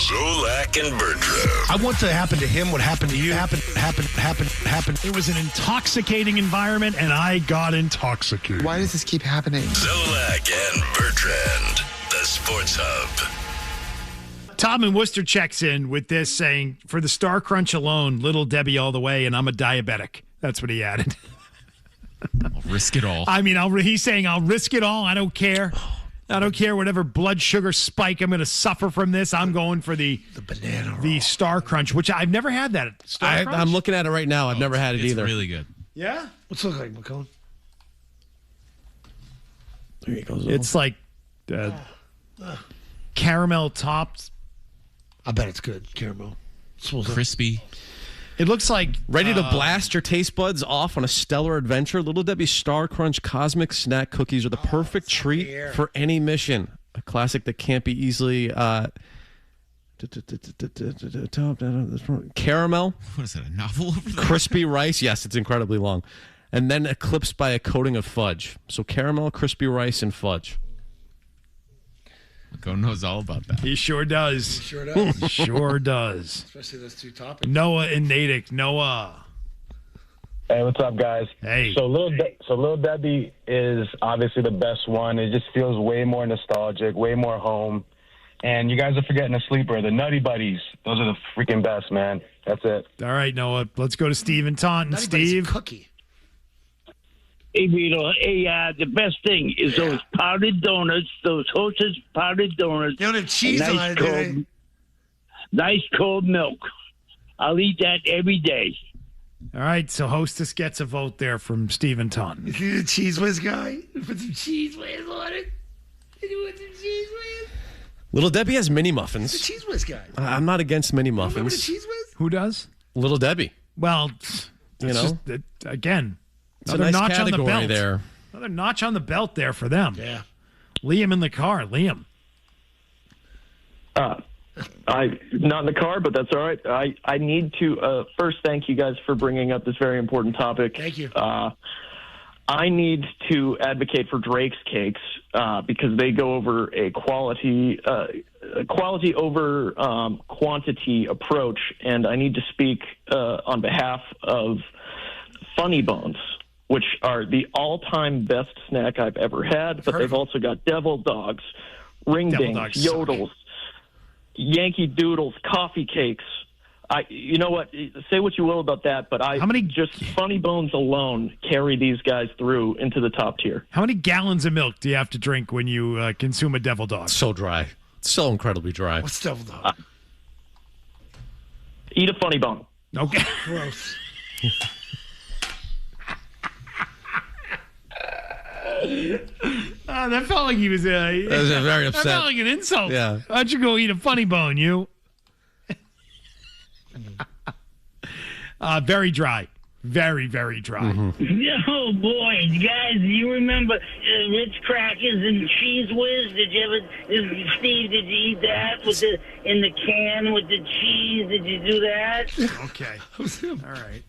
Zolak and Bertrand. I want to happen to him what happened to you. Happen. It was an intoxicating environment, and I got intoxicated. Why does this keep happening? Zolak and Bertrand, the Sports Hub. Tom in Worcester checks in with this saying, for the Star Crunch alone, Little Debbie all the way, and I'm a diabetic. That's what he added. I'll risk it all. I mean, he's saying, I'll risk it all. I don't care. I don't care whatever blood sugar spike I'm going to suffer from this. I'm going for the banana roll. The Star Crunch, which I've never had that. Star Crunch? I'm looking at it right now. I've never had it either. It's really good. Yeah? What's it look like, McCone? There you go. Zol. It's like caramel topped. I bet it's good. Caramel. Crispy. It looks like... Ready to blast your taste buds off on a stellar adventure? Little Debbie Star Crunch Cosmic Snack Cookies are the perfect treat for any mission. A classic that can't be easily... Caramel. What is that, a novel over there? Crispy rice. Yes, it's incredibly long. And then eclipsed by a coating of fudge. So caramel, crispy rice, and fudge. Go knows all about that. He sure does. He sure does. He sure does. Especially those two topics. Noah and Natick. Noah. Hey, what's up, guys? Hey. So Little Debbie is obviously the best one. It just feels way more nostalgic, way more home. And you guys are forgetting a sleeper, the Nutty Buddies. Those are the freaking best, man. That's it. All right, Noah. Let's go to Steve and Taunton. Nutty Buddy's Steve. a cookie. Hey, Vito. Hey, the best thing is those powdered donuts, those Hostess powdered donuts. They don't have cheese on it, do they? Nice cold milk. I'll eat that every day. All right, so Hostess gets a vote there from Steve and Taunton. Is he the Cheese Whiz guy? Put some Cheese Whiz on it. Did you want some Cheese Whiz? Little Debbie has mini The muffins. Cheese Whiz guy. I'm not against mini Remember the muffins. Cheese Whiz? Who does? Little Debbie. Well, You it's know? just, again, It's a another nice notch on the category belt. there. Another notch on the belt there for them. Yeah. Liam in the car. Liam. I not in the car, but that's all right. I need to first thank you guys for bringing up this very important topic. Thank you. I need to advocate for Drake's cakes because they go over a quality over quantity approach, and I need to speak on behalf of Funny Bones, which are the all-time best snack I've ever had. But they've also got Devil Dogs, Ring Devil Dings, Dogs Yodels, Yankee Doodles, coffee cakes. You know what? Say what you will about that, but just Funny Bones alone carry these guys through into the top tier. How many gallons of milk do you have to drink when you consume a Devil Dog? So dry. So incredibly dry. What's Devil Dog? Eat a Funny Bone. Okay. Gross. That felt like he was That was very That upset. felt like an insult. Yeah. Why don't you go eat a Funny Bone, you? Very dry. Very, very dry. Oh, boy, guys, do you remember Ritz crackers and Cheese Whiz? Did you ever, Steve, did you eat that in the can with the cheese? Did you do that? Okay. All right.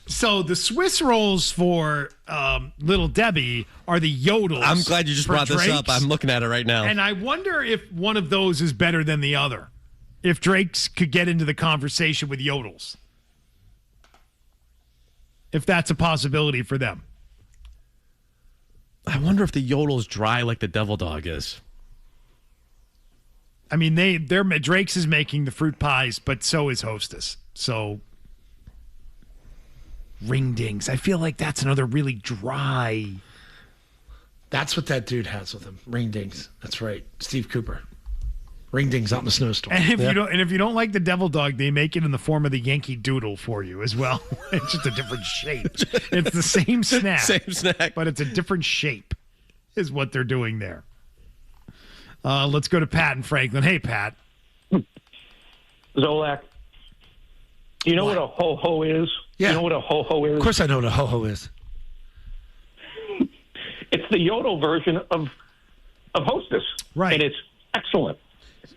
So the Swiss rolls for Little Debbie are the Yodels. I'm glad you just for brought this up. Drake's. I'm looking at it right now. And I wonder if one of those is better than the other. If Drake's could get into the conversation with Yodels. If that's a possibility for them. I wonder if the Yodel's dry like the Devil Dog is. I mean, Drake's is making the fruit pies, but so is Hostess. So, Ring Dings. I feel like that's another really dry. That's what that dude has with him. Ring Dings. That's right. Steve Cooper. Ring Dings out in the snowstorm. And if you don't like the Devil Dog, they make it in the form of the Yankee Doodle for you as well. It's just a different shape. It's the same snack. Same snack. But it's a different shape is what they're doing there. Let's go to Pat and Franklin. Hey, Pat. Zolak, do you know what a ho-ho is? Yeah. You know what a ho-ho is? Of course I know what a ho-ho is. It's the Yodel version of Hostess. Right. And it's excellent.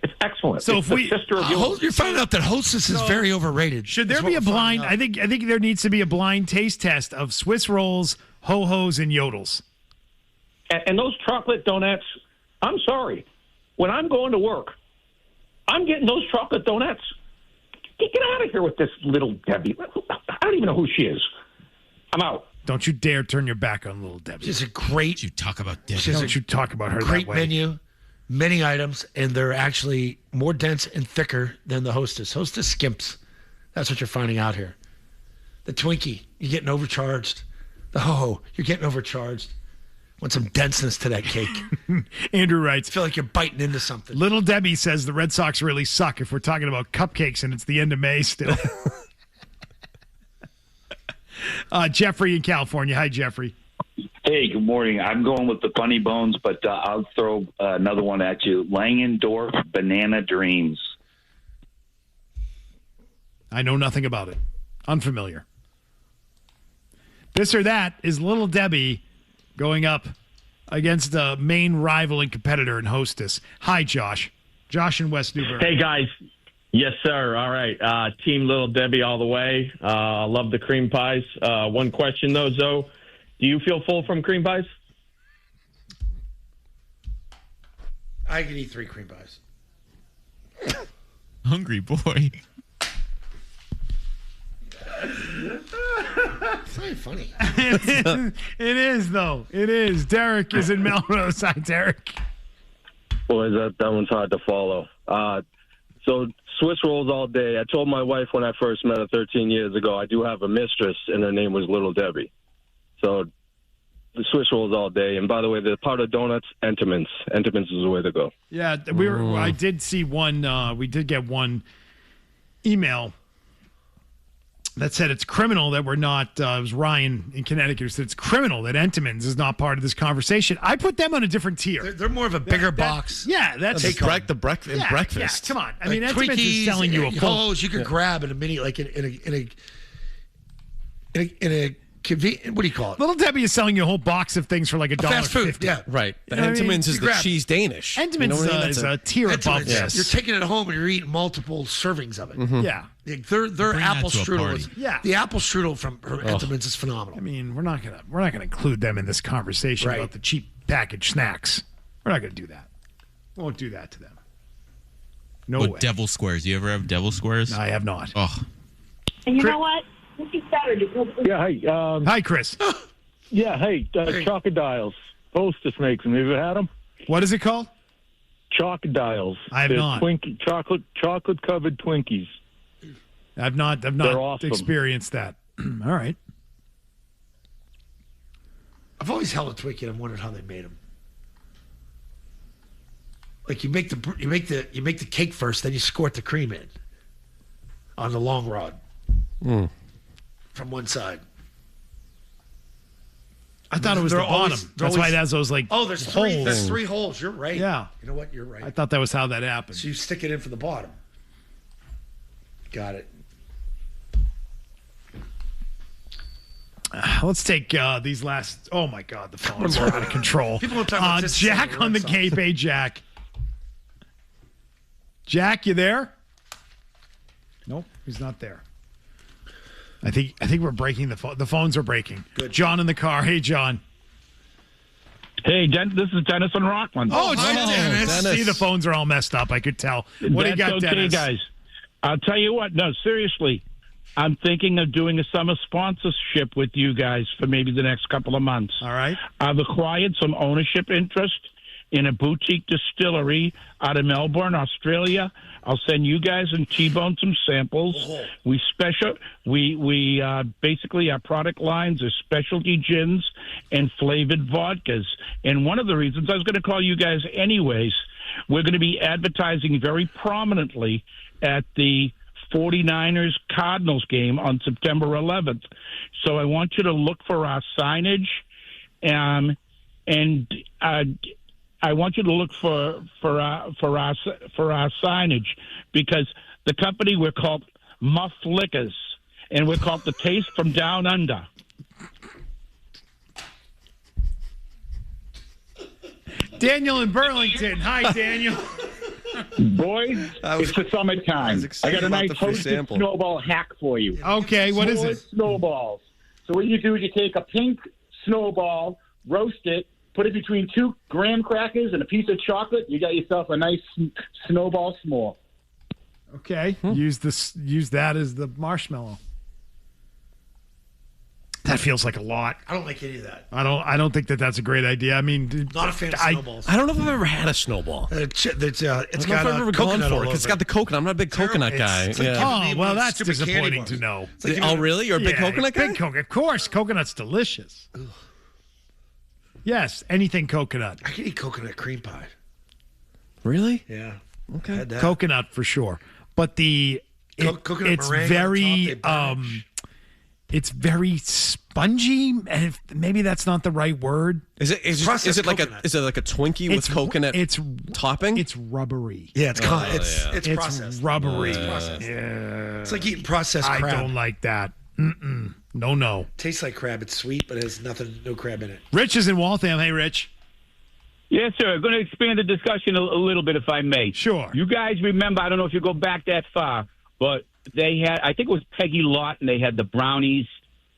It's excellent. So it's if we- the sister of Yodel. You're finding out that Hostess is very overrated. Should there That's be what a we're blind? finding out. I think there needs to be a blind taste test of Swiss rolls, ho-hos, and Yodels. And those chocolate donuts, I'm sorry. When I'm going to work, I'm getting those chocolate donuts. Get out of here with this little Debbie. I don't even know who she is. I'm out. Don't you dare turn your back on little Debbie. She's a great. You talk about Debbie. Don't you talk about her Great that way. menu, many items, and they're actually more dense and thicker than the Hostess. Hostess skimps. That's what you're finding out here. The Twinkie, you're getting overcharged. The Ho-Ho, you're getting overcharged. Want some denseness to that cake. Andrew writes, I feel like you're biting into something. Little Debbie says the Red Sox really suck if we're talking about cupcakes and it's the end of May still. Jeffrey in California. Hi, Jeffrey. Hey, good morning. I'm going with the funny bones, but I'll throw another one at you. Langendorf Banana Dreams. I know nothing about it. Unfamiliar. This or that is Little Debbie going up against the main rival and competitor and Hostess. Hi, Josh. Josh in West Newbury. Hey, guys. Yes, sir. All right. Team Little Debbie all the way. I love the cream pies. One question, though, Zoe. Do you feel full from cream pies? I could eat 3 cream pies. Hungry boy. It's not funny. It is, though. It is. Derek is in Melrose. Hi, Derek. Boys, that one's hard to follow. So Swiss rolls all day. I told my wife when I first met her 13 years ago, I do have a mistress, and her name was Little Debbie. So the Swiss rolls all day. And by the way, the powder donuts, Entenmann's. Entenmann's is the way to go. Yeah, I did see one. We did get one email that said it's criminal that we're not. It was Ryan in Connecticut who said it's criminal that Entenmann's is not part of this conversation. I put them on a different tier. They're more of a bigger box. Yeah, that's the breakfast. Yeah, come on. I Like mean, Entenmann's is Twinkies selling you a and full. Ho-Hos you could grab in a mini, like in a convenient. What do you call it? Little Debbie is selling you a whole box of things for like Fast food. $1.50. Yeah, Right. The You know what I mean? Entenmann's is You the grab- cheese Danish. Entenmann's is a tier above Entenmann's, this. You're taking it home and you're eating multiple servings of it. Yeah. Like, their Bring apple that to a strudel party. is Yeah. the apple strudel from Entenmann's is phenomenal. I mean, we're not gonna include them in this conversation Right. about the cheap packaged snacks. We're not gonna do that. We won't do that to them. No way. Devil squares. You ever have devil squares? I have not. Oh, And you know what? This is Saturday. Yeah, hey. Hi, Chris. Yeah, hey, Chocodiles. Hostess makes them. Have you ever had them? What is it called? Chocodiles. I have They're not. Chocolate covered Twinkies. I've not They're awesome. experienced that. All right. I've always held a Twinkie and wondered how they made them. Like you make the cake first, then you squirt the cream in on the long rod from one side. I thought it was the They're bottom. always- That's why it has those like there's holes. There's 3 holes. You're right. Yeah. You know what? You're right. I thought that was how that happened. So you stick it in from the bottom. Got it. Let's take these last. Oh my God, the phones are out of control. People don't talk about this Jack second on the Red Cape. Hey, Jack. Jack, you there? Nope, he's not there. I think we're breaking the phone. The phones are breaking. Good. John in the car. Hey, John. Hey, this is Dennis in Rockland. Oh, hi, Dennis. See, the phones are all messed up. I could tell. What do you got, okay, Dennis? guys. I'll tell you what. No, seriously. I'm thinking of doing a summer sponsorship with you guys for maybe the next couple of months. All right. I've acquired some ownership interest in a boutique distillery out of Melbourne, Australia. I'll send you guys and T-Bone some samples. We basically our product lines are specialty gins and flavored vodkas. And one of the reasons I was going to call you guys anyways, we're going to be advertising very prominently at the 49ers Cardinals game on September 11th. So I want you to look for our signage, and I want you to look for our signage, because the company, we're called Muff Liquors, and we're called The Taste from Down Under. Daniel in Burlington. Hi, Daniel. Boys, it's the summertime. I got a nice Hostess snowball hack for you. Okay, what is More it? Snowballs. So what you do is you take a pink snowball, roast it, put it between 2 graham crackers and a piece of chocolate. You got yourself a nice snowball s'more. Okay. Use that as the marshmallow. That feels like a lot. I don't like any of that. I don't think that's a great idea. I mean, Not a fan of snowballs. I don't know if I've ever had a snowball. It's I got don't know if I've ever gone coconut for all it. 'Cause it's over got the coconut. I'm not a big coconut guy. It's like Yeah. giving me well, one of that's those stupid candy disappointing to bars. know. It's like giving- Really? You're a big coconut guy? Big coconut. Of course, coconut's delicious. Yes, anything coconut. I can eat coconut cream pie. Really? Yeah. Okay. Had that. Coconut for sure. But Coconut it's meringue very on top, they burnish. it's very spongy, and maybe that's not the right word. Is it like a Twinkie with coconut topping? It's rubbery. Yeah, it's processed. Rubbery. It's processed. Yeah. It's like eating processed crab. I don't like that. No. Tastes like crab. It's sweet, but it has no crab in it. Rich is in Waltham. Hey, Rich. Yes, sir. I'm going to expand the discussion a little bit, if I may. Sure. You guys remember, I don't know if you go back that far, but they had, I think it was Peggy Lawton, they had the brownies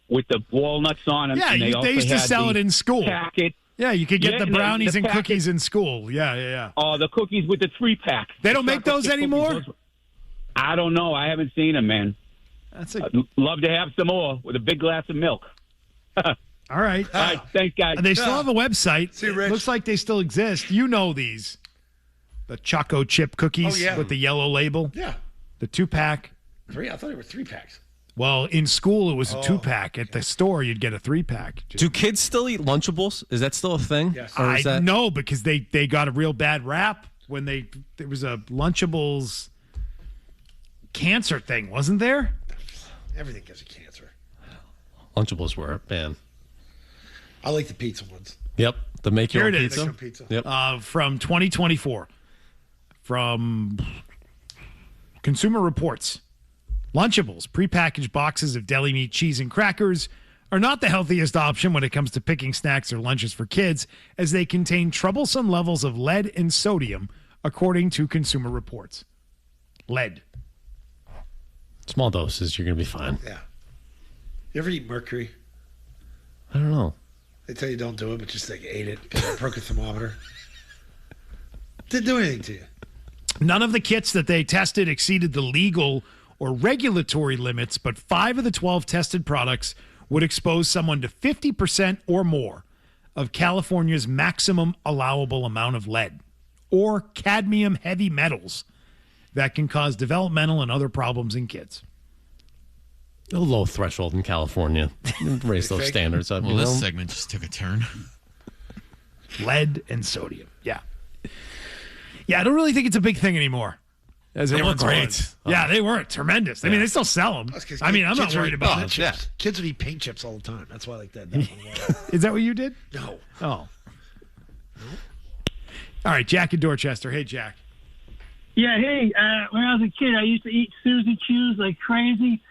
with the walnuts on them. Yeah, and they used to sell it in school. Packet. Yeah, you could get the brownies and packet. cookies in school. Yeah. Oh, the cookies with the 3-pack. They don't make those anymore? I don't know. I haven't seen them, man. I'd love to have some more with a big glass of milk. All right. All right. Thanks, guys. They still have a website. See you, Rich. Looks like they still exist. You know these. The Choco Chip cookies with the yellow label. Yeah. The 2-pack. 3? I thought they were 3-packs. Well, in school, it was a 2-pack. At the store, you'd get a 3-pack. Do kids still eat Lunchables? Is that still a thing? Yes. Or is that... No, because they got a real bad rap when there was a Lunchables cancer thing, wasn't there? Everything gives you cancer. Lunchables were, man. I like the pizza ones. Yep. The make your Here own it is. pizza. Make your own pizza. Yep. From 2024. From Consumer Reports. Lunchables, prepackaged boxes of deli meat, cheese, and crackers are not the healthiest option when it comes to picking snacks or lunches for kids, as they contain troublesome levels of lead and sodium, according to Consumer Reports. Lead. Small doses, you're going to be fine. Yeah. You ever eat mercury? I don't know. They tell you don't do it, but just like ate it. Broke a thermometer. Didn't do anything to you. None of the kits that they tested exceeded the legal or regulatory limits, but 5 of the 12 tested products would expose someone to 50% or more of California's maximum allowable amount of lead or cadmium heavy metals that can cause developmental and other problems in kids. A low threshold in California. Raise those standards up. Well, this segment just took a turn. Lead and sodium. Yeah. Yeah, I don't really think it's a big thing anymore. As They it were once great. was. Yeah, they were tremendous. I mean, they still sell them. I mean, I'm not worried about it. Yeah. Kids would eat paint chips all the time. That's why I like that. Is that what you did? No. Oh. All right, Jack in Dorchester. Hey, Jack. Yeah, hey, when I was a kid, I used to eat Susie Q's like crazy.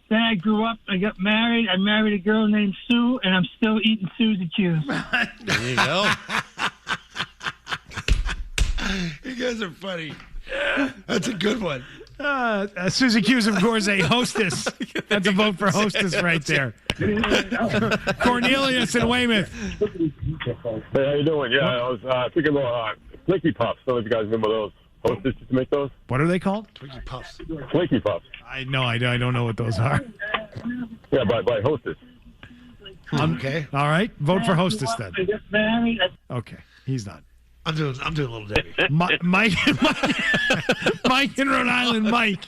Then I grew up, I got married. I married a girl named Sue, and I'm still eating Susie Q's. There you go. You guys are funny. That's a good one. Susie Q's, of course, a hostess. That's a vote for hostess right there. Cornelius in Weymouth. Hey, how you doing? Yeah, I was thinking about Flaky Puffs. I don't know if you guys remember those. Hostess used to make those. What are they called? Twinkie Puffs. Flaky Puffs. I don't know what those are. Yeah, by Hostess. Okay. All right. Vote for hostess then. I got married. Okay. He's not. I'm doing Little Debbie. Mike in Rhode Island. Mike.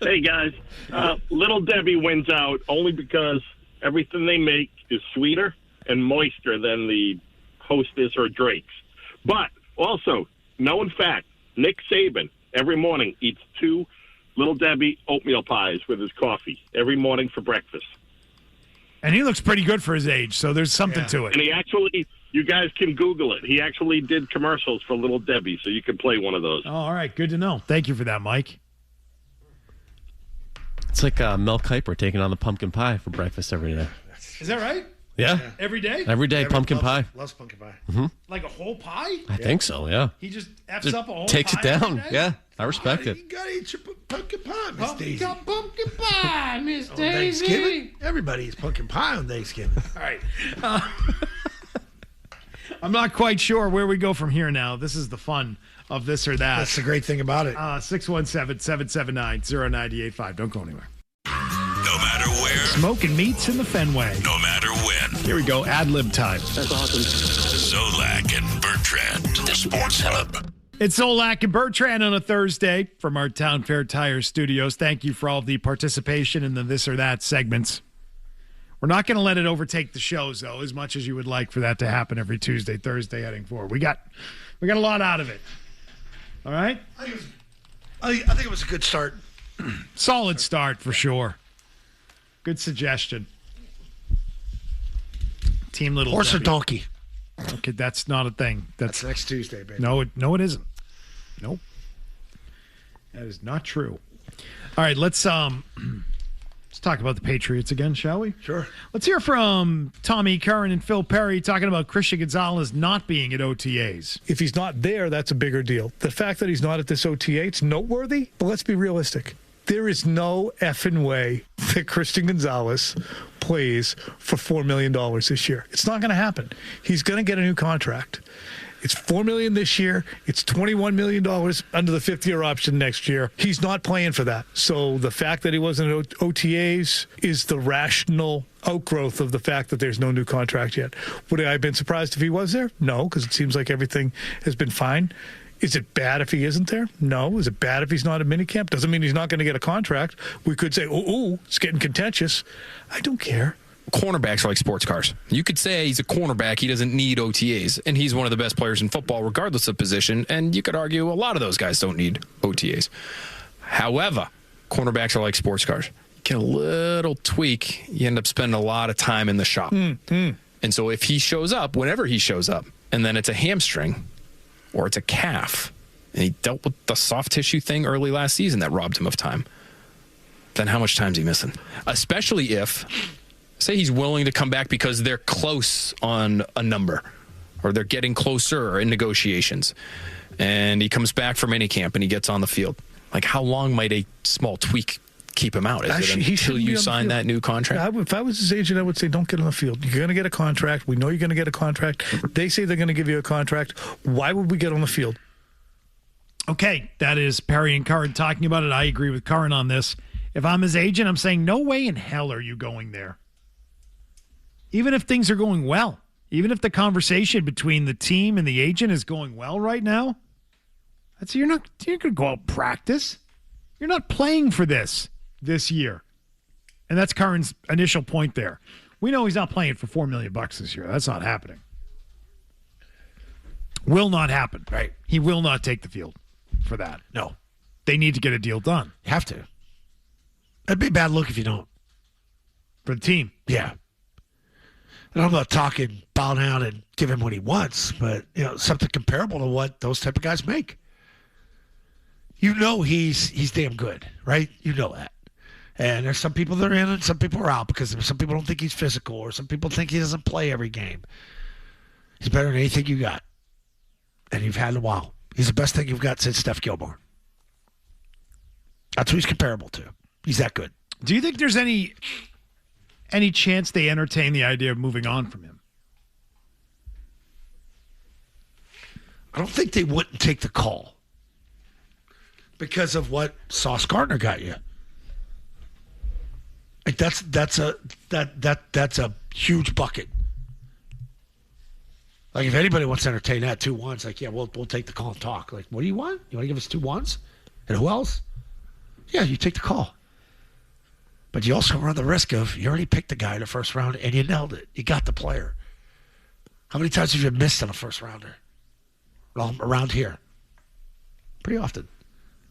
Hey, guys. Little Debbie wins out only because everything they make is sweeter and moister than the Hostess or Drake's. But also, known fact, Nick Saban every morning eats 2 Little Debbie oatmeal pies with his coffee every morning for breakfast. And he looks pretty good for his age, so there's something to it. And he actually, you guys can Google it. He actually did commercials for Little Debbie, so you can play one of those. Oh, all right. Good to know. Thank you for that, Mike. It's like Mel Kiper taking on the pumpkin pie for breakfast every day. Is that right? Yeah. Every day? Every day, pumpkin pie. Loves pumpkin pie. Mm-hmm. Like a whole pie? I think so, yeah. He just F's Just up a whole takes pie it down. every day? Yeah, I respect it. You gotta eat your pumpkin pie, Miss Daisy. Pumpkin pie, Miss On Daisy. Thanksgiving, everybody eats pumpkin pie on Thanksgiving. All right. I'm not quite sure where we go from here now. This is the fun of this or that. That's the great thing about it. 617-779-0985. Don't go anywhere. No matter where. Smoking meats in the Fenway. No matter when. Here we go. Ad-lib time. That's awesome. Zolak and Bertrand, the Sports Hub. It's Zolak and Bertrand on a Thursday from our Town Fair Tire studios. Thank you for all of the participation in the this or that segments. We're not going to let it overtake the shows, though, as much as you would like for that to happen every Tuesday, Thursday heading forward. We got a lot out of it. All right? I think it was a good start. Solid start for sure. Good suggestion. Team Little Horse Debbie. or donkey? Okay, that's not a thing. That's next Tuesday, baby. No, it isn't. Nope. That is not true. All right, let's talk about the Patriots again, shall we? Sure. Let's hear from Tommy Curran and Phil Perry talking about Christian Gonzalez not being at OTAs. If he's not there, that's a bigger deal. The fact that he's not at this OTA, it's noteworthy, but let's be realistic. There is no effing way that Christian Gonzalez plays for $4 million this year. It's not going to happen. He's going to get a new contract. It's $4 million this year. It's $21 million under the fifth-year option next year. He's not playing for that. So the fact that he wasn't at OTAs is the rational outgrowth of the fact that there's no new contract yet. Would I have been surprised if he was there? No, because it seems like everything has been fine. Is it bad if he isn't there? No. Is it bad if he's not at minicamp? Doesn't mean he's not going to get a contract. We could say, it's getting contentious. I don't care. Cornerbacks are like sports cars. You could say he's a cornerback. He doesn't need OTAs. And he's one of the best players in football, regardless of position. And you could argue a lot of those guys don't need OTAs. However, cornerbacks are like sports cars. You get a little tweak, you end up spending a lot of time in the shop. And so if he shows up, whenever he shows up, and then it's a hamstring or it's a calf, and he dealt with the soft tissue thing early last season that robbed him of time, then how much time is he missing? Especially if, say he's willing to come back because they're close on a number or they're getting closer in negotiations, and he comes back from minicamp and he gets on the field. Like, how long might a small tweak keep him out? Is it until you sign that new contract? If I was his agent, I would say, don't get on the field. You're going to get a contract. We know you're going to get a contract. They say they're going to give you a contract. Why would we get on the field? Okay, that is Perry and Curran talking about it. I agree with Curran on this. If I'm his agent, I'm saying, no way in hell are you going there. Even if things are going well, even if the conversation between the team and the agent is going well right now, you're going to go out and practice. You're not playing for this year. And that's Curran's initial point there. We know he's not playing for $4 million this year. That's not happening. Will not happen. Right. He will not take the field for that. No. They need to get a deal done. You have to. That'd be a bad look if you don't. For the team. Yeah. And I'm not talking bow down and give him what he wants, but something comparable to what those type of guys make. He's damn good, right? You know that. And there's some people that are in and some people are out because some people don't think he's physical or some people think he doesn't play every game. He's better than anything you got. And you've had in a while. He's the best thing you've got since Steph Gilmore. That's who he's comparable to. He's that good. Do you think there's any chance they entertain the idea of moving on from him? I don't think they wouldn't take the call because of what Sauce Gardner got you. Like that's a huge bucket. Like if anybody wants to entertain that 2-1s, like we'll take the call and talk. Like, what do you want? You want to give us 2-1s? And who else? Yeah, you take the call. But you also run the risk of you already picked the guy in the first round and you nailed it. You got the player. How many times have you missed on a first rounder? Well, around here. Pretty often.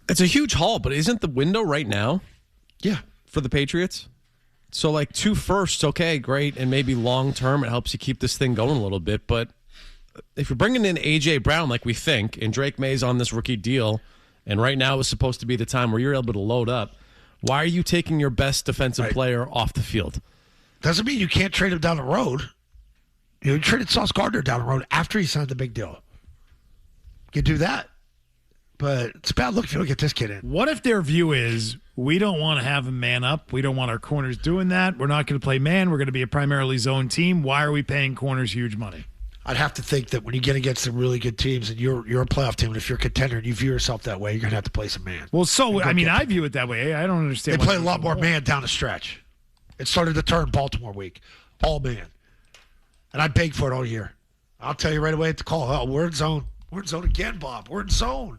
It's a huge haul, but isn't the window right now? Yeah. For the Patriots? So, 2 firsts, okay, great, and maybe long-term it helps you keep this thing going a little bit, but if you're bringing in A.J. Brown like we think, and Drake May's on this rookie deal, and right now is supposed to be the time where you're able to load up, why are you taking your best defensive player off the field? Doesn't mean you can't trade him down the road. You traded Sauce Gardner down the road after he signed the big deal. You do that. But it's a bad look if you don't get this kid in. What if their view is, we don't want to have him man up. We don't want our corners doing that. We're not going to play man. We're going to be a primarily zone team. Why are we paying corners huge money? I'd have to think that when you get against some really good teams and you're a playoff team, and if you're a contender and you view yourself that way, you're going to have to play some man. Well, I view it that way. I don't understand. They play a lot more man down the stretch. It started to turn Baltimore week. All man. And I begged for it all year. I'll tell you right away at the call. Oh, we're in zone. We're in zone again, Bob. We're in zone.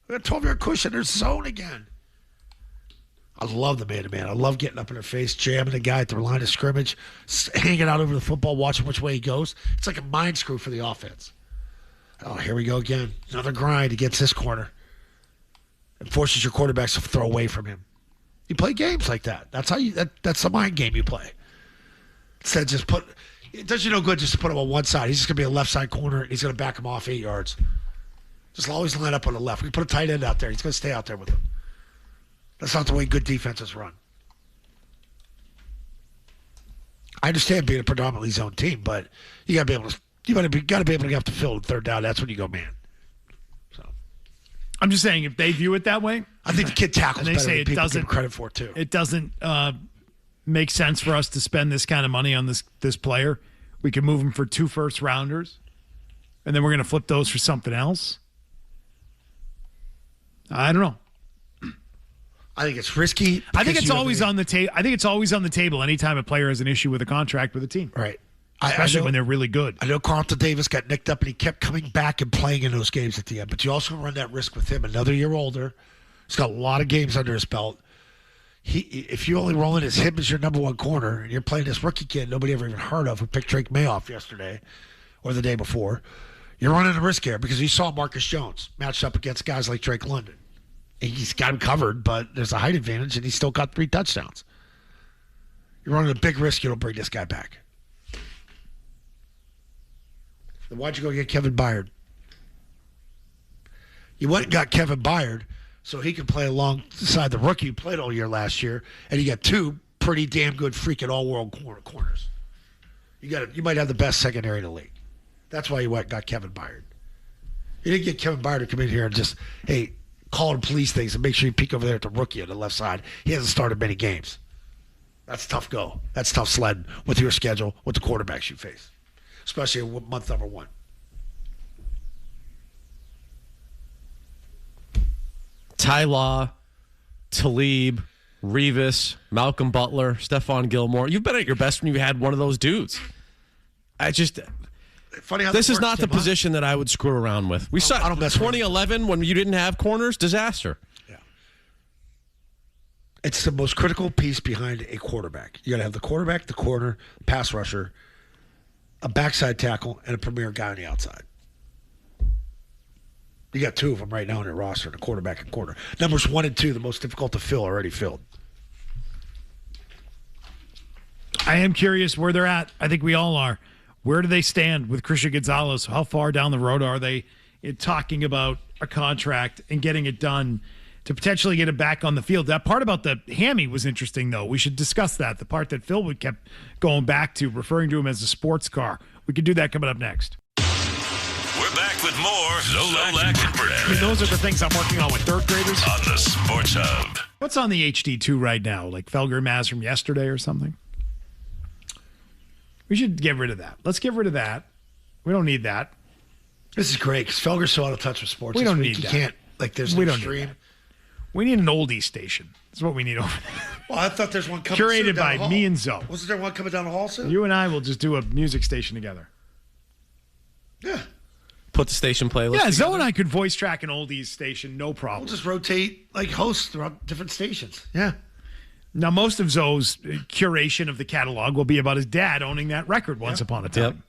We got 12-yard cushion. There's zone again. I love the man-to-man. I love getting up in their face, jamming the guy at the line of scrimmage, hanging out over the football, watching which way he goes. It's like a mind screw for the offense. Oh, here we go again. Another grind against this corner. It forces your quarterbacks to throw away from him. You play games like that. That's that's the mind game you play. Instead, it does you no good just to put him on one side. He's just going to be a left side corner, and he's going to back him off 8 yards. Just always line up on the left. We put a tight end out there. He's going to stay out there with him. That's not the way good defenses run. I understand being a predominantly zone team, but you got to be able to get off the field on third down. That's when you go man. So I'm just saying, if they view it that way, I think the kid tackles and they better say than it people doesn't give credit for it too. It doesn't make sense for us to spend this kind of money on this player. We can move him for 2 first-rounders, and then we're going to flip those for something else. I don't know. I think it's risky. I think it's always on the table. I think it's always on the table anytime a player has an issue with a contract with a team. Right. Especially when they're really good. I know Carlton Davis got nicked up and he kept coming back and playing in those games at the end. But you also run that risk with him. Another year older. He's got a lot of games under his belt. If you only roll in as him as your number one corner and you're playing this rookie kid nobody ever even heard of who picked Drake May off yesterday or the day before, you're running a risk here because you saw Marcus Jones matched up against guys like Drake London. He's got him covered, but there's a height advantage, and he's still got 3 touchdowns. You're running a big risk you don't bring this guy back. Then why'd you go get Kevin Byard? You went and got Kevin Byard so he could play alongside the rookie who played all year last year, and you got 2 pretty damn good freaking all-world corners. You might have the best secondary in the league. That's why you went and got Kevin Byard. You didn't get Kevin Byard to come in here and just, hey, call and police things and make sure you peek over there at the rookie on the left side. He hasn't started many games. That's tough go. That's tough sledding with your schedule, with the quarterbacks you face, especially in month number 1. Ty Law, Talib, Revis, Malcolm Butler, Stephon Gilmore. You've been at your best when you had one of those dudes. Funny how this is not the position that I would screw around with. We saw 2011 when you didn't have corners, disaster. Yeah. It's the most critical piece behind a quarterback. You got to have the quarterback, the corner, pass rusher, a backside tackle, and a premier guy on the outside. You got 2 of them right now on your roster, the quarterback and corner. Numbers 1 and 2, the most difficult to fill, already filled. I am curious where they're at. I think we all are. Where do they stand with Christian Gonzalez? How far down the road are they in talking about a contract and getting it done to potentially get it back on the field? That part about the hammy was interesting, though. We should discuss that. The part that Phil would kept going back to, referring to him as a sports car. We could do that coming up next. We're back with more Zolak and Bertrand. I mean, those are the things I'm working on with 3rd graders. On the Sports Hub. What's on the HD2 right now? Like Felger Maz from yesterday or something? We should get rid of that. Let's get rid of that. We don't need that. This is great because Felger's so out of touch with sports. We don't need that. You can't, there's no stream. We need an oldie station. That's what we need over there. Well, I thought there's one coming curated by me and Zoe. Wasn't there one coming down the hall soon? You and I will just do a music station together. Yeah. Put the station playlist Yeah, together. Zoe and I could voice track an oldies station, no problem. We'll just rotate hosts throughout different stations. Yeah. Now, most of Zoe's curation of the catalog will be about his dad owning that record once upon a time.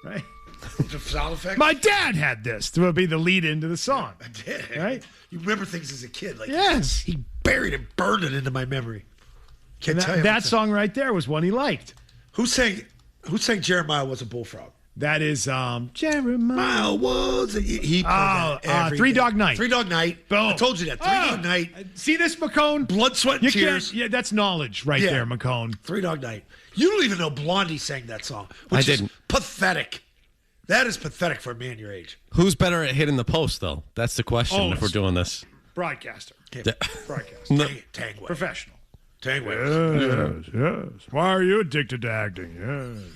Right? Sound effect? My dad had this. This will be the lead into the song. I did. Right? You remember things as a kid. Yes. He buried and burned it into my memory. Can't tell you. That song right there was one he liked. Who sang Jeremiah Was a Bullfrog? That is Jeremiah was he played that every Three day. Dog Night. 3 Dog Night. Boom. I told you that. 3 Dog Night. See this, McCone? Blood, Sweat, and Tears. Yeah, that's knowledge right there, McCone. 3 Dog Night. You don't even know Blondie sang that song. I didn't. Is pathetic. That is pathetic for a man your age. Who's better at hitting the post, though? That's the question if we're doing this. Broadcaster. Broadcaster. No. Tangway. Professional. Tangway. Yes. Why are you addicted to acting? Yes.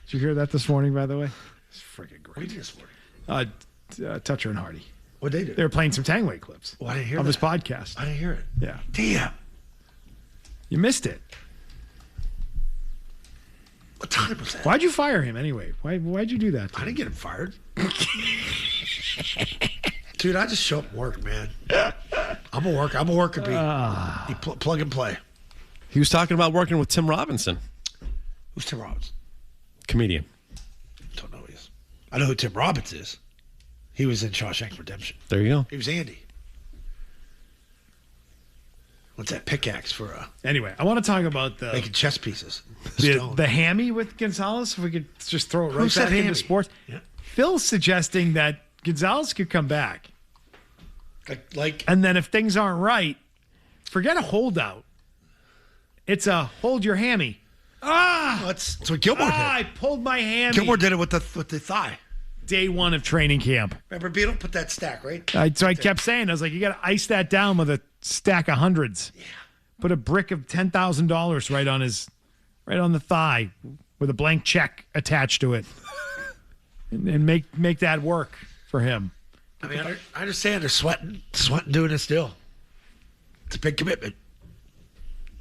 Did you hear that this morning, by the way? It's freaking great. What did you just for? Toucher and Hardy. What they do? They were playing some Tangway clips. Oh, I didn't hear of that. his podcast. I didn't hear it. Yeah. Damn. You missed it. What time was that? Why'd you fire him anyway? Why'd you do that? I didn't get him fired. Dude, I just show up and work, man. I'm a worker bee. You plug and play. He was talking about working with Tim Robinson. Who's Tim Robbins? Comedian. Don't know who he is. I know who Tim Robbins is. He was in Shawshank Redemption. There you go. He was Andy. What's that pickaxe for? Anyway, I want to talk about making chess pieces. The hammy with Gonzalez. If we could just throw it right back into sports. Yeah. Phil's suggesting that Gonzalez could come back. And then if things aren't right, forget a holdout. It's a hold your hammy. That's what Gilmore did. I pulled my hammy. Gilmore did it with the thigh. Day one of training camp. Remember, Beetle put that stack, right? So I kept saying, I was like, you got to ice that down with a stack of hundreds. Yeah. Put a brick of $10,000 right on the thigh with a blank check attached to it, and make that work for him. I mean, I understand they're sweating doing this deal. It's a big commitment.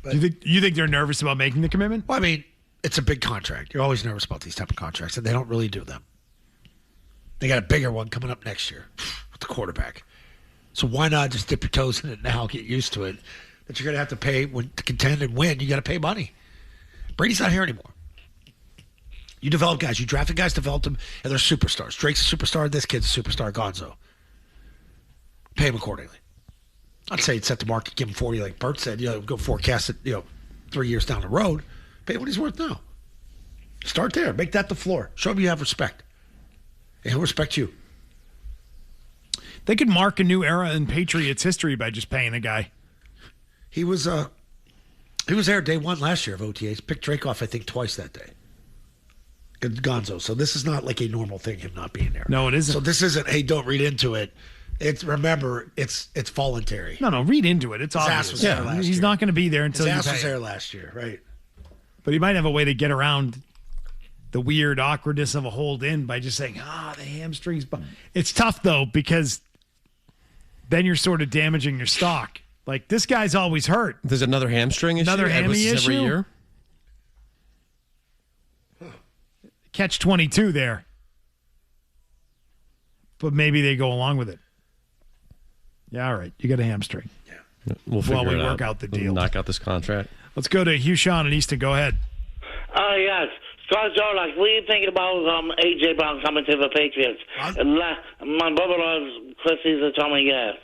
But, you think they're nervous about making the commitment? Well, I mean, it's a big contract. You're always nervous about these type of contracts, and they don't really do them. They got a bigger one coming up next year with the quarterback. So why not just dip your toes in it now, get used to it? That you're going to have to pay to contend and win. You got to pay money. Brady's not here anymore. You develop guys. You drafted guys, developed them, and they're superstars. Drake's a superstar. This kid's a superstar. Gonzo. Pay him accordingly. I'd say set the market, give him 40 like Bert said. Go forecast it, 3 years down the road. Pay what he's worth now. Start there. Make that the floor. Show him you have respect. And he'll respect you. They could mark a new era in Patriots history by just paying a guy. He was there day one last year of OTAs. Picked Drake off, I think, twice that day. Gonzo. So this is not like a normal thing, him not being there. No, it isn't. So this isn't, hey, don't read into it. It's voluntary. No, read into it. It's His obvious. ass was there last He's year. not going to be there until His you ass pay. was there last year, right? But he might have a way to get around the weird awkwardness of a hold in by just saying, the hamstrings. It's tough, though, because then you're sort of damaging your stock. Like, this guy's always hurt. There's another hamstring issue? Another hammy issue? Every year? Catch 22 there. But maybe they go along with it. Yeah, all right. You got a hamstring. Yeah. We'll figure While we it out. work out the deal. We'll knock out this contract. Let's go to Hugh Sean and Easton. Go ahead. Yes. So, Zolak, what are you thinking about A.J. Brown coming to the Patriots? My brother-in-law's Chrissy's atomic gas.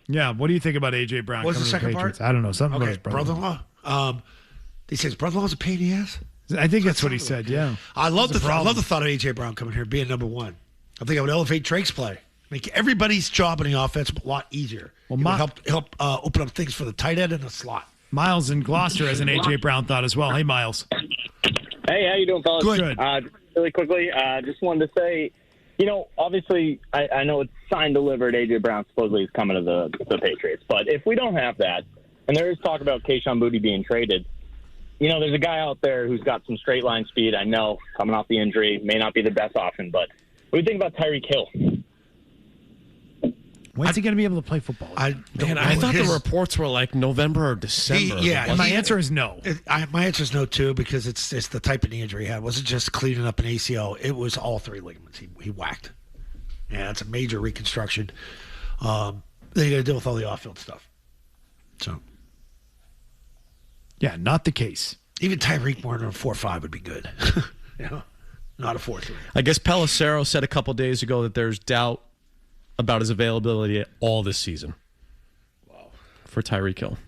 Yeah, what do you think about A.J. Brown What's coming the to the second Patriots? part? I don't know. Something about his brother-in-law. He says brother-in-law's a pain in the ass? I think that's what he said, yeah. I love the thought of A.J. Brown coming here, being number one. I think I would elevate Drake's play. Make everybody's job in the offense a lot easier. Well, it would help open up things for the tight end and the slot. Miles in Gloucester has an A.J. Brown thought as well. Hey, Miles. Hey, how you doing, fellas? Good. Really quickly, just wanted to say, obviously, I know it's signed delivered. A.J. Brown supposedly is coming to the Patriots. But if we don't have that, and there is talk about Kayshon Boutte being traded, there's a guy out there who's got some straight line speed. I know, coming off the injury, may not be the best option. But what do you think about Tyreek Hill? When's he going to be able to play football? I thought the reports were like November or December. My answer is no. My answer is no, too, because it's the type of knee injury he had. It wasn't just cleaning up an ACL. It was all three ligaments he whacked. Yeah, it's a major reconstruction. They got to deal with all the off-field stuff. So, yeah, not the case. Even Tyreek more than a 4.5 would be good. Not a 4.3. I guess Pelissero said a couple days ago that there's doubt about his availability all this season. Wow. For Tyreek Hill.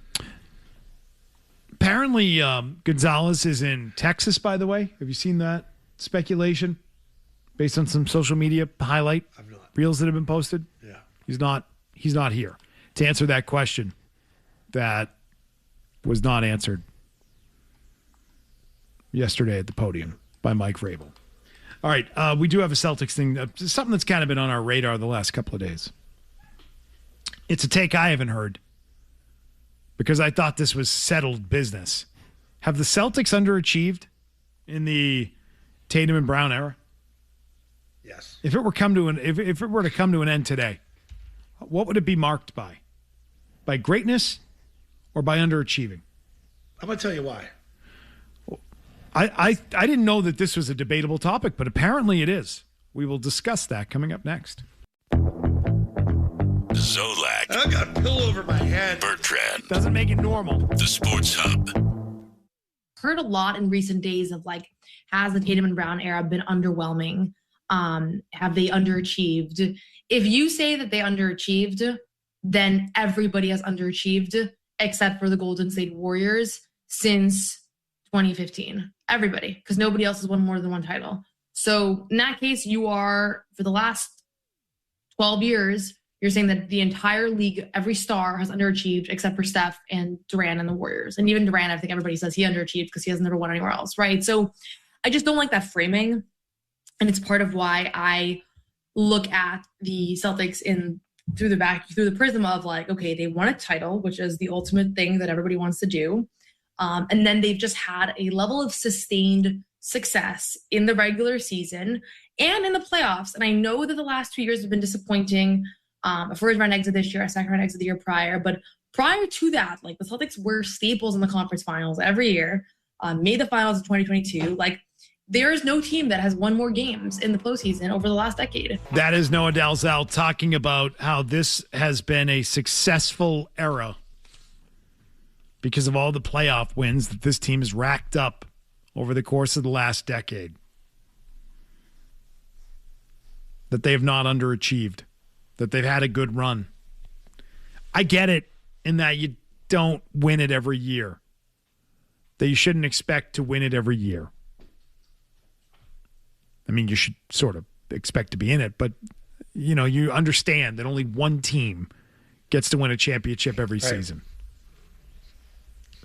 Apparently, Gonzalez is in Texas, by the way. Have you seen that speculation? Based on some social media highlight reels that have been posted? Yeah. He's not here to answer that question that was not answered yesterday at the podium by Mike Vrabel. All right, we do have a Celtics thing, something that's kind of been on our radar the last couple of days. It's a take I haven't heard because I thought this was settled business. Have the Celtics underachieved in the Tatum and Brown era? Yes. If it were if it were to come to an end today, what would it be marked by? By greatness or by underachieving? I'm going to tell you why. I didn't know that this was a debatable topic, but apparently it is. We will discuss that coming up next. Zolak. I got a pillow over my head. Bertrand. Doesn't make it normal. The Sports Hub. Heard a lot in recent days of like, has the Tatum and Brown era been underwhelming? Have they underachieved? If you say that they underachieved, then everybody has underachieved except for the Golden State Warriors since 2015. Everybody, because nobody else has won more than one title. So in that case, you are, for the last 12 years, you're saying that the entire league, every star has underachieved except for Steph and Durant and the Warriors. And even Durant, I think everybody says he underachieved because he has never won anywhere else, right? So I just don't like that framing. And it's part of why I look at the Celtics through the prism of like, okay, they won a title, which is the ultimate thing that everybody wants to do. And then they've just had a level of sustained success in the regular season and in the playoffs. And I know that the last 2 years have been disappointing. A first round exit this year, a second round exit the year prior. But prior to that, like the Celtics were staples in the conference finals every year, made the finals in 2022. Like there is no team that has won more games in the postseason over the last decade. That is Noah Dalzell talking about how this has been a successful era because of all the playoff wins that this team has racked up over the course of the last decade. That they have not underachieved. That they've had a good run. I get it in that you don't win it every year. That you shouldn't expect to win it every year. I mean, you should sort of expect to be in it, but you know, you understand that only one team gets to win a championship every season.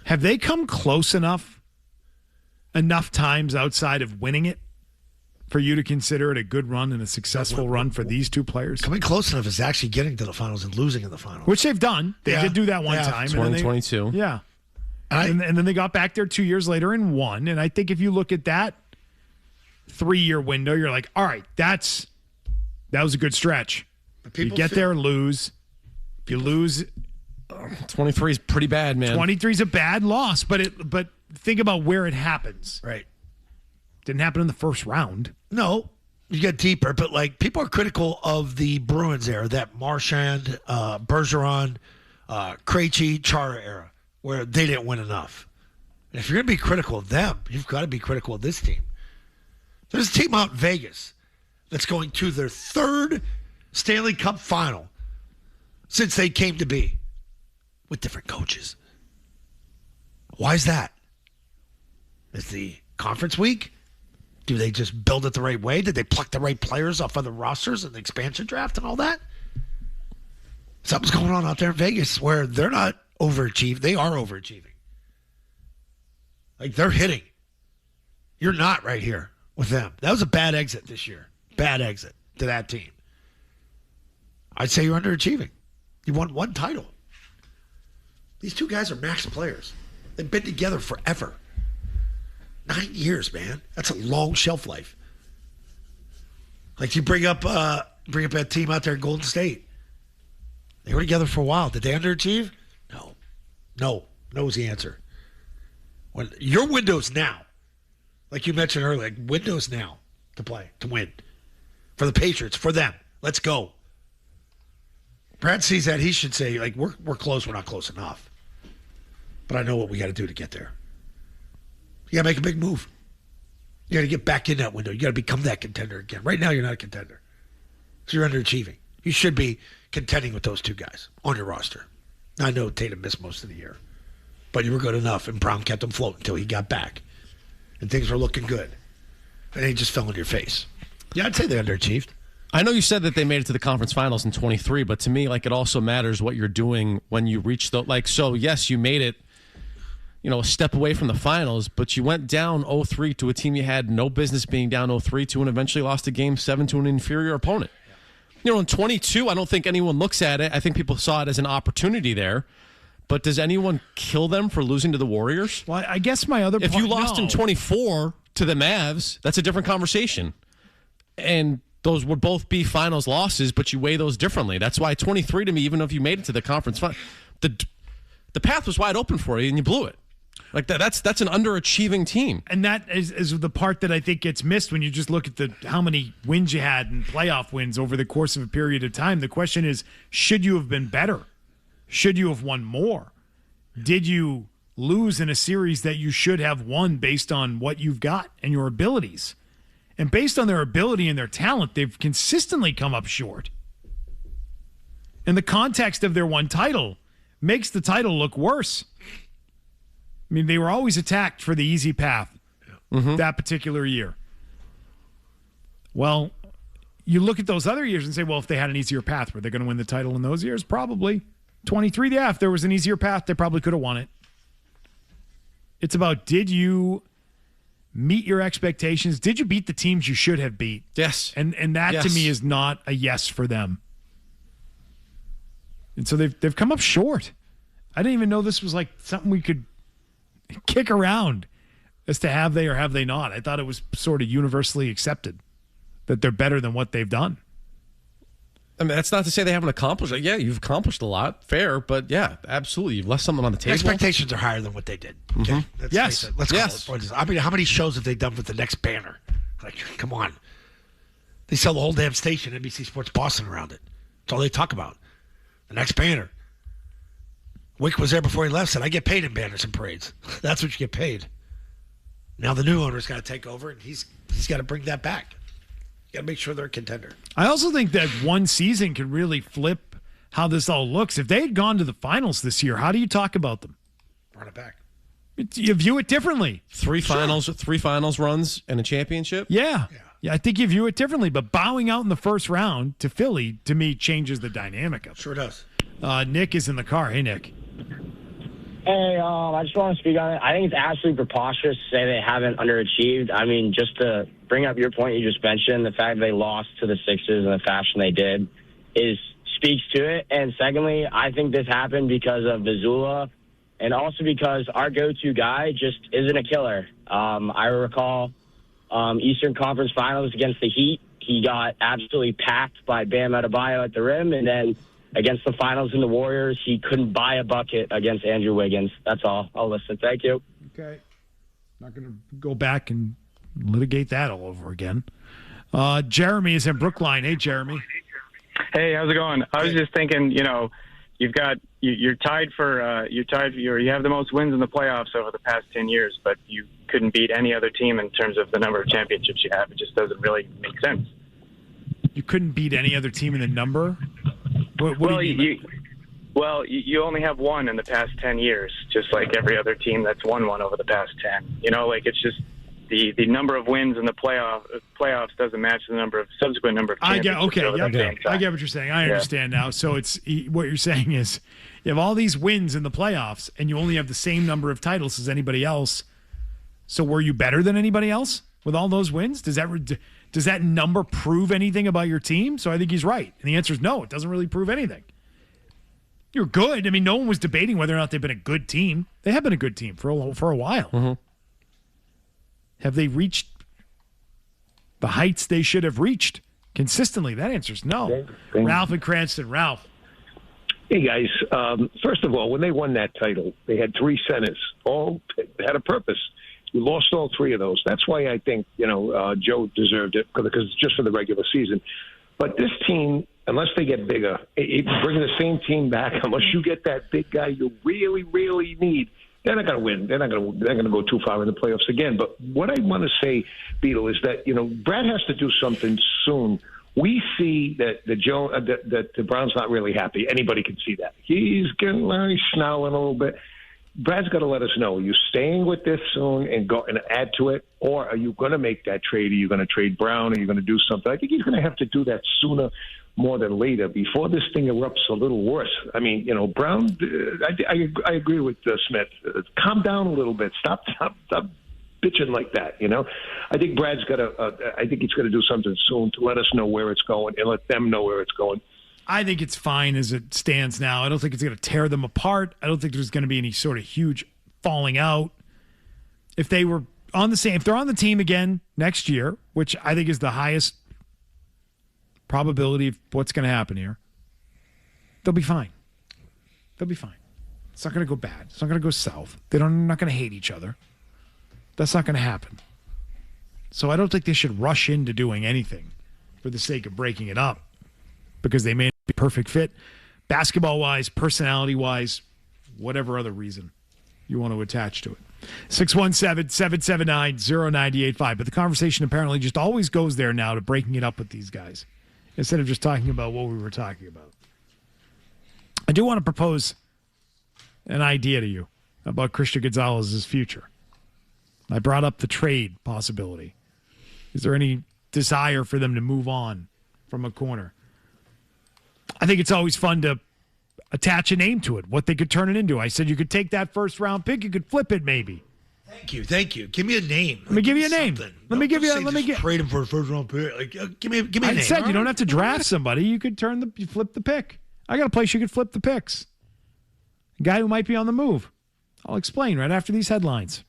Have they come close enough times outside of winning it for you to consider it a good run and a successful run for these two players? Coming close enough is actually getting to the finals and losing in the finals. Which they've done. They did do that one time. 2022. And then they got back there 2 years later and won. And I think if you look at that 3-year window, you're like, all right, that was a good stretch. You get there, lose. You lose. 23 is pretty bad, man. 23 is a bad loss, but think about where it happens. Right. Didn't happen in the first round. No, you get deeper, but like people are critical of the Bruins era, that Marchand, Bergeron, Krejci, Chara era, where they didn't win enough. And if you're going to be critical of them, you've got to be critical of this team. There's a team out in Vegas that's going to their third Stanley Cup final since they came to be with different coaches. Why is that? Is the conference weak? Do they just build it the right way? Did they pluck the right players off other rosters in the expansion draft and all that? Something's going on out there in Vegas where they're not overachieved. They are overachieving. Like they're hitting. You're not right here with them. That was a bad exit this year. Bad exit to that team. I'd say you're underachieving. You won one title. These two guys are max players. They've been together forever. 9 years, man. That's a long shelf life. Like you bring up that team out there in Golden State. They were together for a while. Did they underachieve? No. No is the answer. When your window's now, like you mentioned earlier, like window's now to play, to win. For the Patriots, for them. Let's go. Brad sees that. He should say, like, we're close, we're not close enough. But I know what we got to do to get there. You got to make a big move. You got to get back in that window. You got to become that contender again. Right now, you're not a contender. So you're underachieving. You should be contending with those two guys on your roster. I know Tatum missed most of the year. But you were good enough, and Brown kept him floating until he got back. And things were looking good. And they just fell in your face. Yeah, I'd say they underachieved. I know you said that they made it to the conference finals in 23, but to me, like, it also matters what you're doing when you reach the, like, so yes, you made it, a step away from the finals, but you went down 0-3 to a team you had no business being down 0-3 to and eventually lost a game 7 to an inferior opponent. In 22, I don't think anyone looks at it. I think people saw it as an opportunity there. But does anyone kill them for losing to the Warriors? Well, I guess my other point... If you lost in 24 to the Mavs, that's a different conversation. And those would both be finals losses, but you weigh those differently. That's why 23 to me, even if you made it to the conference final, the path was wide open for you and you blew it. Like that's an underachieving team. And that is the part that I think gets missed when you just look at how many wins you had and playoff wins over the course of a period of time. The question is, should you have been better? Should you have won more? Did you lose in a series that you should have won based on what you've got and your abilities? And based on their ability and their talent, they've consistently come up short. And the context of their one title makes the title look worse. I mean, they were always attacked for the easy path that particular year. Well, you look at those other years and say, well, if they had an easier path, were they going to win the title in those years? Probably. 23, yeah, if there was an easier path, they probably could have won it. It's about, did you meet your expectations? Did you beat the teams you should have beat? Yes. And that to me is not a yes for them. And so they've come up short. I didn't even know this was like something we could kick around as to have they or have they not. I thought it was sort of universally accepted that they're better than what they've done. I mean, that's not to say they haven't accomplished it. Yeah, you've accomplished a lot. Fair, but yeah, absolutely. You've left something on the table. Expectations are higher than what they did. Okay? Yes. Let's call it what it is. I mean, how many shows have they done with the next banner? Like, come on. They sell the whole damn station, NBC Sports Boston, around it. That's all they talk about. The next banner. Wick was there before he left, said, I get paid in banners and parades. That's what you get paid. Now the new owner's got to take over, and he's got to bring that back. You got to make sure they're a contender. I also think that one season can really flip how this all looks. If they had gone to the finals this year, how do you talk about them? Run it back. You view it differently. Three finals runs and a championship? Yeah, I think you view it differently. But bowing out in the first round to Philly, to me, changes the dynamic of it. Sure does. Nick is in the car. Hey, Nick. Hey, I just want to speak on it. I think it's absolutely preposterous to say they haven't underachieved. I mean, just to bring up your point you just mentioned, the fact they lost to the Sixers in the fashion they did speaks to it. And secondly, I think this happened because of Vizula and also because our go-to guy just isn't a killer. I recall Eastern Conference Finals against the Heat. He got absolutely packed by Bam Adebayo at the rim, and then against the finals in the Warriors, he couldn't buy a bucket against Andrew Wiggins. That's all. I'll listen. Thank you. Okay. Not going to go back and litigate that all over again. Jeremy is in Brookline. Hey, Jeremy. Hey, how's it going? I was just thinking, you have the most wins in the playoffs over the past 10 years, but you couldn't beat any other team in terms of the number of championships you have. It just doesn't really make sense. You couldn't beat any other team in the number? You only have one in the past 10 years, just like every other team that's won one over the past 10. It's just the number of wins in the playoffs doesn't match the subsequent number of championships. I get what you're saying. I understand now. So it's what you're saying is you have all these wins in the playoffs and you only have the same number of titles as anybody else. So were you better than anybody else with all those wins? Does that number prove anything about your team? So I think he's right. And the answer is no, it doesn't really prove anything. You're good. I mean, no one was debating whether or not they've been a good team. They have been a good team for a while. Mm-hmm. Have they reached the heights they should have reached consistently? That answer is no. Ralph and Cranston. Ralph. Hey, guys. First of all, when they won that title, they had three centers. All had a purpose. We lost all three of those. That's why I think, Joe deserved it, because it's just for the regular season. But this team, unless they get bigger, bring the same team back, unless you get that big guy you really, really need, they're not going to win. They're not going to go too far in the playoffs again. But what I want to say, Beetle, is that, Brad has to do something soon. We see that the Browns not really happy. Anybody can see that. He's snarling a little bit. Brad's got to let us know, are you staying with this soon and go and add to it, or are you going to make that trade? Are you going to trade Brown? Are you going to do something? I think he's going to have to do that sooner more than later before this thing erupts a little worse. I mean, Brown, I agree with Smith. Calm down a little bit. Stop bitching like that, I think Brad's got to I think he's going to do something soon to let us know where it's going and let them know where it's going. I think it's fine as it stands now. I don't think it's going to tear them apart. I don't think there's going to be any sort of huge falling out. If they're on the team again next year, which I think is the highest probability of what's going to happen here, they'll be fine. They'll be fine. It's not going to go bad. It's not going to go south. They're not going to hate each other. That's not going to happen. So I don't think they should rush into doing anything for the sake of breaking it up because they may not be a perfect fit basketball-wise, personality-wise, whatever other reason you want to attach to it. 617-779-0985. But the conversation apparently just always goes there now to breaking it up with these guys instead of just talking about what we were talking about. I do want to propose an idea to you about Christian Gonzalez's future. I brought up the trade possibility. Is there any desire for them to move on from a corner? I think it's always fun to attach a name to it, what they could turn it into. I said you could take that first-round pick, you could flip it maybe. Thank you. Give me a name. Let me give you a name. Trade him for a first-round pick. Like, give me a name. I said you don't have to draft somebody. You could you flip the pick. I got a place you could flip the picks. A guy who might be on the move. I'll explain right after these headlines.